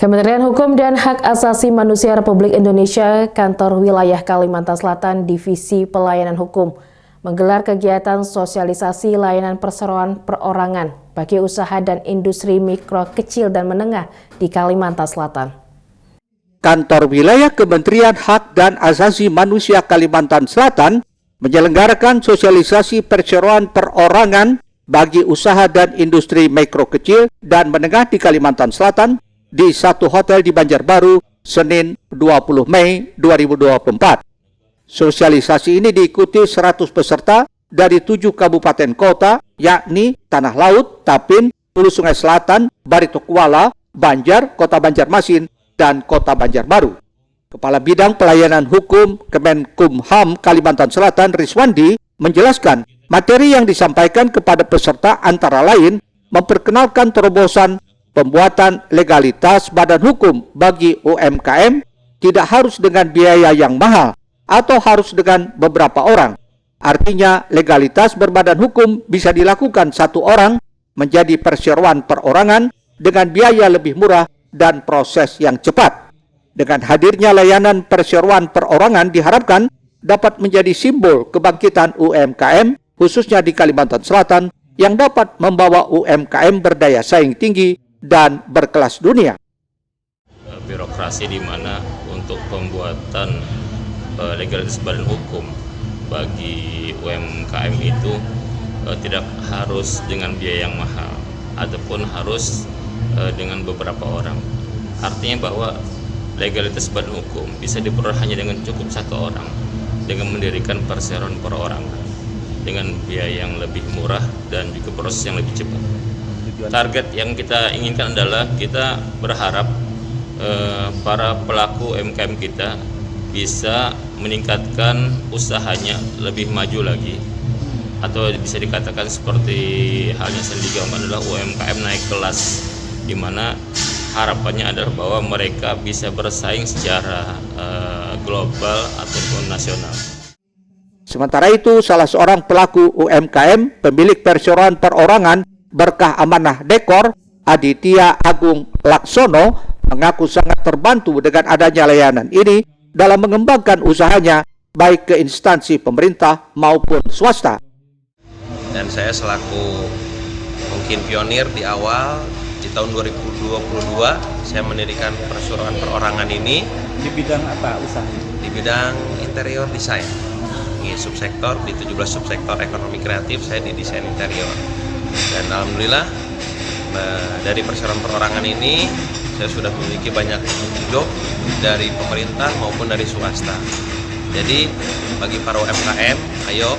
Kementerian Hukum dan Hak Asasi Manusia Republik Indonesia, Kantor Wilayah Kalimantan Selatan, Divisi Pelayanan Hukum, menggelar kegiatan sosialisasi layanan perseroan perorangan bagi usaha dan industri mikro, kecil, dan menengah di Kalimantan Selatan. Kantor Wilayah Kementerian Hak dan Asasi Manusia Kalimantan Selatan menyelenggarakan sosialisasi perseroan perorangan bagi usaha dan industri mikro, kecil, dan menengah di Kalimantan Selatan di satu hotel di Banjarbaru, Senin 20 Mei 2024. Sosialisasi ini diikuti 100 peserta dari 7 kabupaten kota, yakni Tanah Laut, Tapin, Hulu Sungai Selatan, Barito Kuala, Banjar, Kota Banjarmasin, dan Kota Banjarbaru. Kepala Bidang Pelayanan Hukum Kemenkumham Kalimantan Selatan, Riswandi, menjelaskan materi yang disampaikan kepada peserta antara lain memperkenalkan terobosan pembuatan legalitas badan hukum bagi UMKM tidak harus dengan biaya yang mahal atau harus dengan beberapa orang. Artinya legalitas berbadan hukum bisa dilakukan satu orang menjadi perseroan perorangan dengan biaya lebih murah dan proses yang cepat. Dengan hadirnya layanan perseroan perorangan diharapkan dapat menjadi simbol kebangkitan UMKM khususnya di Kalimantan Selatan yang dapat membawa UMKM berdaya saing tinggi dan berkelas dunia. Birokrasi di mana untuk pembuatan legalitas badan hukum bagi UMKM itu tidak harus dengan biaya yang mahal ataupun harus dengan beberapa orang. Artinya bahwa legalitas badan hukum bisa diperoleh hanya dengan cukup satu orang dengan mendirikan perseroan perorangan dengan biaya yang lebih murah dan juga proses yang lebih cepat. Target yang kita inginkan adalah kita berharap para pelaku UMKM kita bisa meningkatkan usahanya lebih maju lagi, atau bisa dikatakan seperti halnya Sendigama adalah UMKM naik kelas, di mana harapannya adalah bahwa mereka bisa bersaing secara global ataupun nasional. Sementara itu, salah seorang pelaku UMKM pemilik perseroan perorangan Berkah Amanah Dekor, Aditya Agung Laksono, mengaku sangat terbantu dengan adanya layanan ini dalam mengembangkan usahanya baik ke instansi pemerintah maupun swasta. Dan saya selaku mungkin pionir di awal di tahun 2022 saya mendirikan perseroan perorangan ini. Di bidang apa usahanya? Di bidang interior design. Ini subsektor di 17 subsektor ekonomi kreatif saya di desain interior. Dan alhamdulillah dari perseroan perorangan ini saya sudah memiliki banyak job dari pemerintah maupun dari swasta. Jadi bagi para UMKM, ayo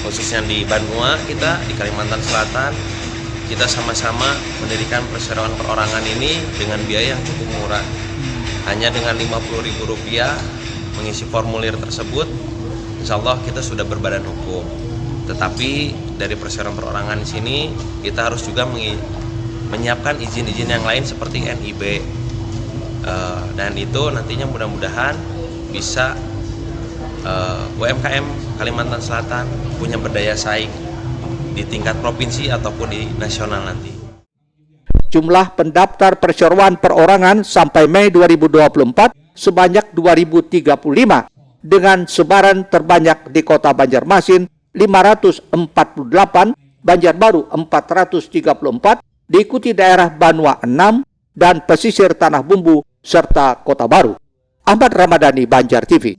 khususnya di Banua kita di Kalimantan Selatan, kita sama-sama mendirikan perseroan perorangan ini dengan biaya yang cukup murah. Hanya dengan Rp50.000 mengisi formulir tersebut, insya Allah kita sudah berbadan hukum. Tetapi dari perseroan perorangan di sini kita harus juga menyiapkan izin-izin yang lain seperti NIB, dan itu nantinya mudah-mudahan bisa UMKM Kalimantan Selatan punya berdaya saing di tingkat provinsi ataupun di nasional nanti. Jumlah pendaftar perseroan perorangan sampai Mei 2024 sebanyak 2.035 dengan sebaran terbanyak di Kota Banjarmasin 548, Banjarbaru 434, diikuti daerah Banua 6 dan pesisir Tanah Bumbu serta Kota Baru. Ahmad Ramadhani, Banjar TV.